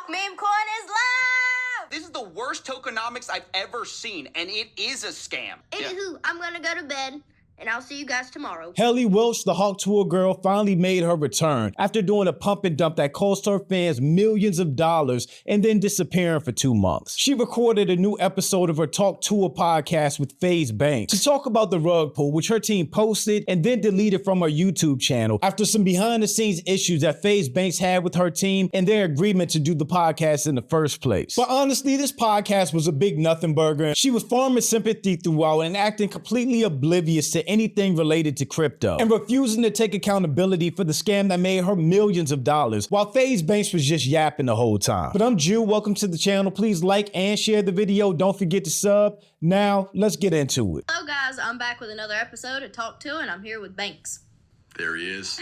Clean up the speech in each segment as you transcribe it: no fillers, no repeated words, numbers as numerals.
TikTok meme coin is live! This is the worst tokenomics I've ever seen, and it is a scam. Anywho, I'm gonna go to bed, and I'll see you guys tomorrow. Helly Welch, the Tuah Girl, finally made her return after doing a pump and dump that cost her fans millions of dollars and then disappearing for 2 months. She recorded a new episode of her Talk Tuah podcast with FaZe Banks to talk about the rug pull, which her team posted and then deleted from her YouTube channel after some behind-the-scenes issues that FaZe Banks had with her team and their agreement to do the podcast in the first place. But honestly, this podcast was a big nothing burger. She was farming sympathy throughout and acting completely oblivious to anything related to crypto and refusing to take accountability for the scam that made her millions of dollars while FaZe Banks was just yapping the whole time. But I'm Jew, welcome to the channel. Please like and share the video. Don't forget to sub. Now, let's get into it. Hello guys, I'm back with another episode of Talk To, and I'm here with Banks. There he is.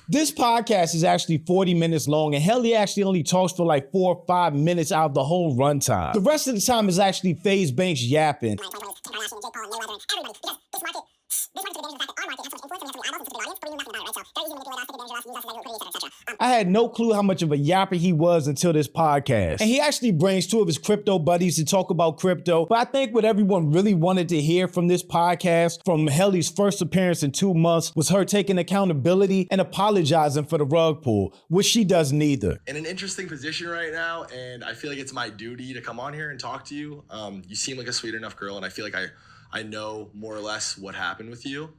This podcast is actually 40 minutes long, and Helly actually only talks for like 4 or 5 minutes out of the whole runtime. The rest of the time is actually FaZe Banks yapping. I had no clue how much of a yapper he was until this podcast. And he actually brings 2 of his crypto buddies to talk about crypto. But I think what everyone really wanted to hear from this podcast, from Helly's first appearance in 2 months, was her taking accountability and apologizing for the rug pull, which she does neither. In an interesting position right now, and I feel like it's my duty to come on here and talk to you. You seem like a sweet enough girl, and I feel like I know more or less what happened with you.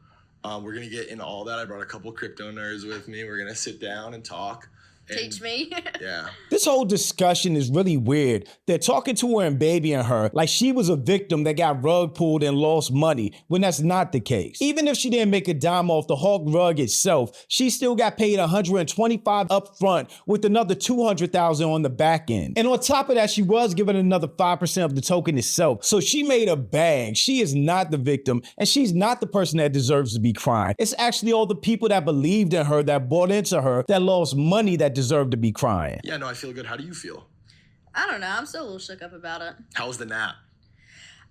We're going to get into all that. I brought a couple crypto nerds with me. We're going to sit down and talk. Teach me. Yeah. This whole discussion is really weird. They're talking to her and babying her like she was a victim that got rug pulled and lost money, when that's not the case. Even if she didn't make a dime off the Hawk rug itself, she still got paid $125 up front with another $200,000 on the back end. And on top of that, she was given another 5% of the token itself. So she made a bag. She is not the victim, and she's not the person that deserves to be crying. It's actually all the people that believed in her, that bought into her, that lost money, that deserve to be crying. Yeah, no, I feel good. How do you feel? I don't know, I'm still a little shook up about it. How was the nap?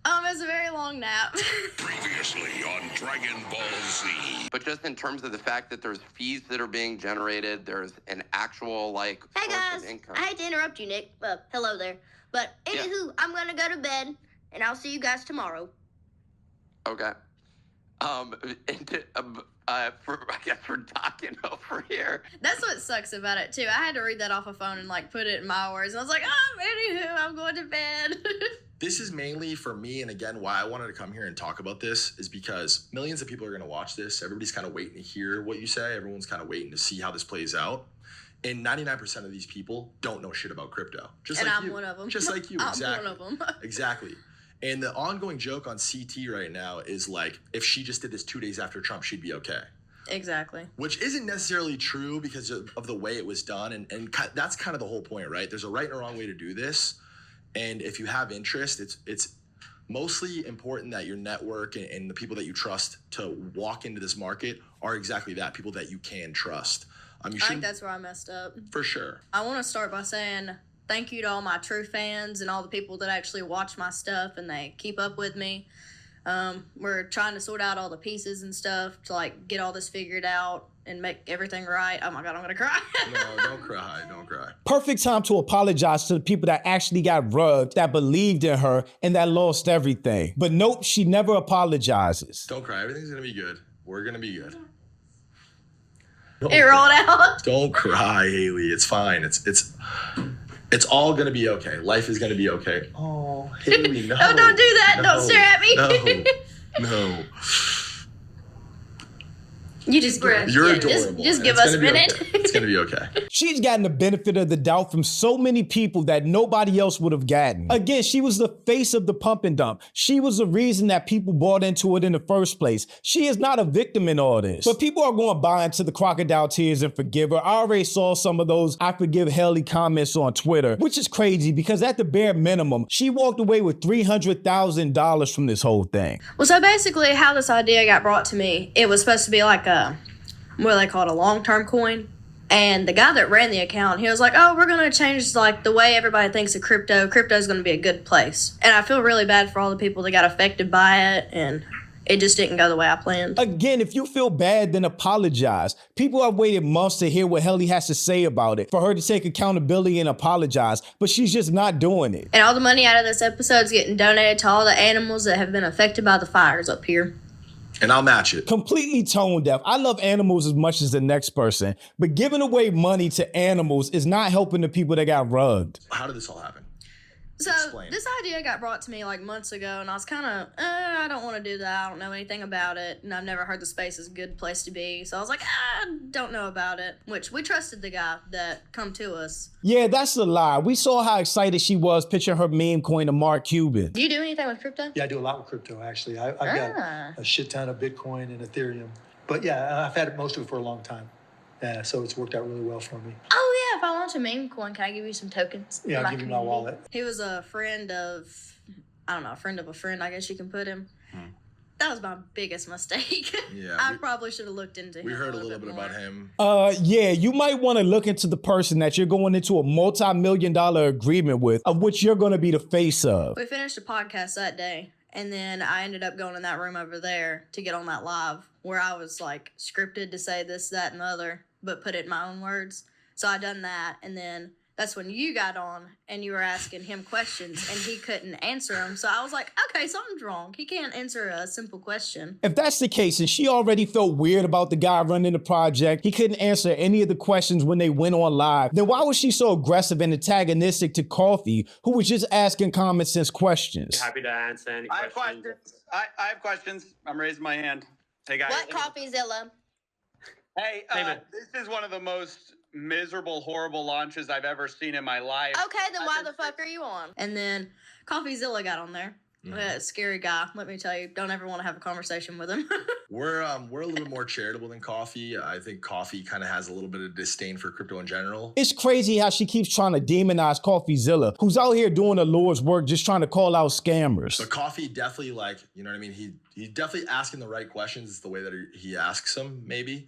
It's a very long nap. Previously on Dragon Ball Z. But just in terms of the fact that there's fees that are being generated, there's an actual, like, Hey source guys, of income. I hate to interrupt you, Nick. Hello there. But anywho, I'm gonna go to bed, and I'll see you guys tomorrow. Okay. I guess we're talking over here. That's what sucks about it, too. I had to read that off a phone and, like, put it in my words. And I was like, anywho, I'm going to bed. This is mainly for me, and again, why I wanted to come here and talk about this is because millions of people are going to watch this. Everybody's kind of waiting to hear what you say. Everyone's kind of waiting to see how this plays out. And 99% of these people don't know shit about crypto. Just and like I'm you. one of them. Just like you, I'm exactly. one of them. Exactly. And the ongoing joke on CT right now is like, if she just did this 2 days after Trump, she'd be okay. Exactly. Which isn't necessarily true because of the way it was done. And that's kind of the whole point, right? There's a right and a wrong way to do this. And if you have interest, it's mostly important that your network and the people that you trust to walk into this market are exactly that, people that you can trust. I think that's where I messed up. For sure. I want to start by saying thank you to all my true fans and all the people that actually watch my stuff and they keep up with me. We're trying to sort out all the pieces and stuff to like get all this figured out and make everything right. Oh my God, I'm gonna cry. No, don't cry, don't cry. Perfect time to apologize to the people that actually got rugged, that believed in her, and that lost everything. But nope, she never apologizes. Don't cry, everything's gonna be good. We're gonna be good. It rolled out. Don't cry, Haley. It's fine. It's all gonna be okay. Life is gonna be okay. Oh, Haley, no. Oh, don't do that. No, don't stare at me. No. You just give You're adorable. Just give us a minute. Okay. It's gonna be okay. She's gotten the benefit of the doubt from so many people that nobody else would have gotten. Again, she was the face of the pump and dump. She was the reason that people bought into it in the first place. She is not a victim in all this. But people are going to buy into the crocodile tears and forgive her. I already saw some of those I forgive Helly comments on Twitter, which is crazy because at the bare minimum, she walked away with $300,000 from this whole thing. Well, so basically how this idea got brought to me, it was supposed to be like what do they call it, a long-term coin. And the guy that ran the account, he was like, oh, we're going to change like the way everybody thinks of crypto. Crypto is going to be a good place. And I feel really bad for all the people that got affected by it. And it just didn't go the way I planned. Again, if you feel bad, then apologize. People have waited months to hear what Helly has to say about it, for her to take accountability and apologize, but she's just not doing it. And all the money out of this episode is getting donated to all the animals that have been affected by the fires up here. And I'll match it. Completely tone deaf. I love animals as much as the next person, but giving away money to animals is not helping the people that got rugged. How did this all happen? So Explain. this idea got brought to me like months ago, and I was kind of, I don't want to do that. I don't know anything about it, and I've never heard the space is a good place to be. So I was like, I don't know about it, which we trusted the guy that come to us. Yeah, that's a lie. We saw how excited she was pitching her meme coin to Mark Cuban. Do you do anything with crypto? Yeah, I do a lot with crypto, actually. I've got a shit ton of Bitcoin and Ethereum. But yeah, I've had most of it for a long time. Yeah, so it's worked out really well for me. Oh, yeah, if I launch a meme coin, can I give you some tokens? Yeah, I'll give you my wallet. He was a friend of, I don't know, a friend of a friend, I guess you can put him. That was my biggest mistake. Yeah, I probably should have looked into him. We heard a little bit about him. Yeah, you might want to look into the person that you're going into a multi-million-dollar agreement with, of which you're going to be the face of. We finished the podcast that day, and then I ended up going in that room over there to get on that live where I was like scripted to say this, that, and the other, but put it in my own words. So I done that, and then that's when you got on and you were asking him questions and he couldn't answer them. So I was like, okay, something's wrong. He can't answer a simple question. If that's the case, and she already felt weird about the guy running the project, he couldn't answer any of the questions when they went on live, then why was she so aggressive and antagonistic to Coffee, who was just asking common sense questions? Happy to answer any I questions. have questions. I have questions. I'm raising my hand. Hey, guys. What CoffeeZilla? Hey, this is one of the most miserable, horrible launches I've ever seen in my life. Okay, then why the fuck are you on? And then CoffeeZilla got on there. Scary guy, let me tell you. Don't ever want to have a conversation with him. We're a little bit more charitable than Coffee. I think Coffee kind of has a little bit of disdain for crypto in general. It's crazy how she keeps trying to demonize CoffeeZilla, who's out here doing the Lord's work, just trying to call out scammers. But Coffee definitely, like, you know what I mean? He's definitely asking the right questions. It's the way that he asks them, maybe,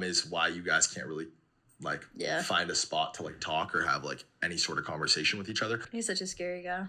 is why you guys can't really find a spot to like talk or have like any sort of conversation with each other. He's such a scary guy.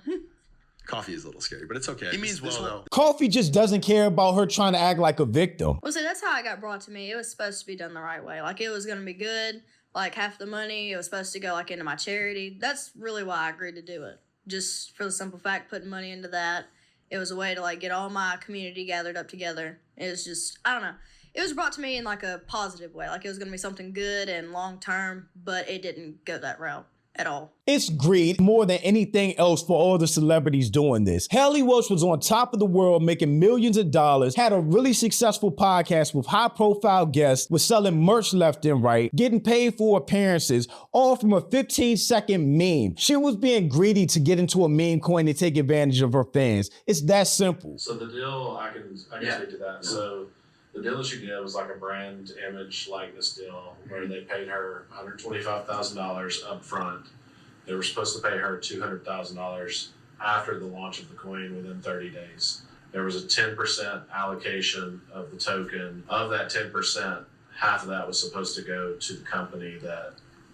Coffee is a little scary, but it's okay. He means well, though. Coffee just doesn't care about her trying to act like a victim. Well, see, that's how it got brought to me. It was supposed to be done the right way. Like, it was going to be good. Like, half the money, it was supposed to go, like, into my charity. That's really why I agreed to do it. Just for the simple fact, putting money into that. It was a way to, like, get all my community gathered up together. It was just, I don't know. It was brought to me in, like, a positive way. Like, it was going to be something good and long-term, but it didn't go that route at all. It's greed more than anything else for all the celebrities doing this. Helly Welch was on top of the world making millions of dollars, had a really successful podcast with high-profile guests, was selling merch left and right, getting paid for appearances, all from a 15-second meme. She was being greedy to get into a meme coin and take advantage of her fans. It's that simple. So the deal, I can speak to that. So the deal that she did was like a brand image likeness deal where they paid her $125,000 up front. They were supposed to pay her $200,000 after the launch of the coin within 30 days. There was a 10% allocation of the token. Of that 10%, half of that was supposed to go to the company that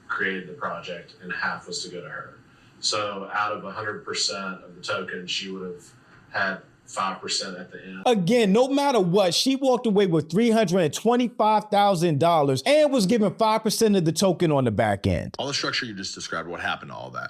created the project and half was to go to her. So out of 100% of the token, she would have had 5% at the end. Again, no matter what, she walked away with $325,000 and was given 5% of the token on the back end. All the structure you just described, what happened to all that?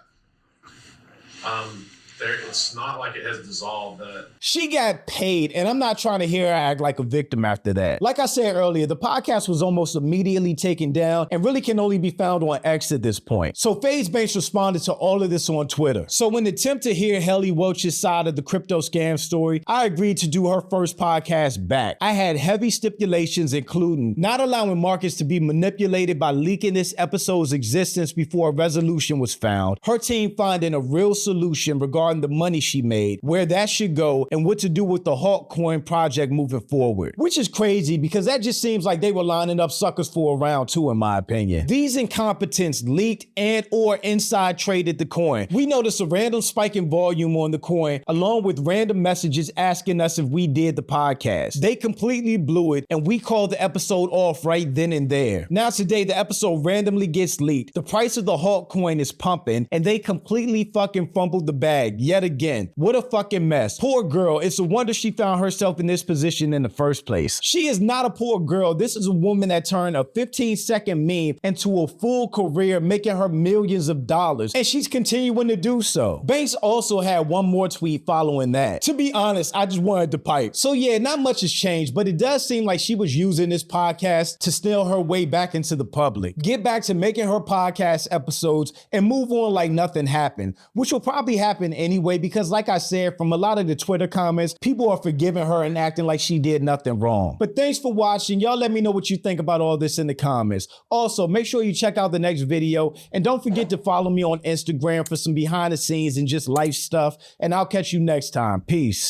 It's not like it has dissolved. She got paid, and I'm not trying to hear her act like a victim after that. Like I said earlier, the podcast was almost immediately taken down and really can only be found on X at this point. So FaZe Banks responded to all of this on Twitter. So in an attempt to hear Helly Welch's side of the crypto scam story, I agreed to do her first podcast back. I had heavy stipulations, including not allowing markets to be manipulated by leaking this episode's existence before a resolution was found, her team finding a real solution regarding the money she made, where that should go, and what to do with the Coin project moving forward. Which is crazy because that just seems like they were lining up suckers for a round two, in my opinion. These incompetents leaked and or inside traded the coin. We noticed a random spike in volume on the coin, along with random messages asking us if we did the podcast. They completely blew it, and we called the episode off right then and there. Now today, the episode randomly gets leaked. The price of the coin is pumping, and they completely fucking fumbled the bag. yet again. What a fucking mess. Poor girl. It's a wonder she found herself in this position in the first place. She is not a poor girl. This is a woman that turned a 15-second meme into a full career, making her millions of dollars, and she's continuing to do so. Banks also had one more tweet following that. To be honest, I just wanted to pipe. So yeah, not much has changed, but it does seem like she was using this podcast to steal her way back into the public, get back to making her podcast episodes, and move on like nothing happened, which will probably happen anyway because, like I said, from a lot of the Twitter comments, people are forgiving her and acting like she did nothing wrong. But thanks for watching. Y'all let me know what you think about all this in the comments. Also, make sure you check out the next video, and don't forget to follow me on Instagram for some behind the scenes and just life stuff, and I'll catch you next time. Peace.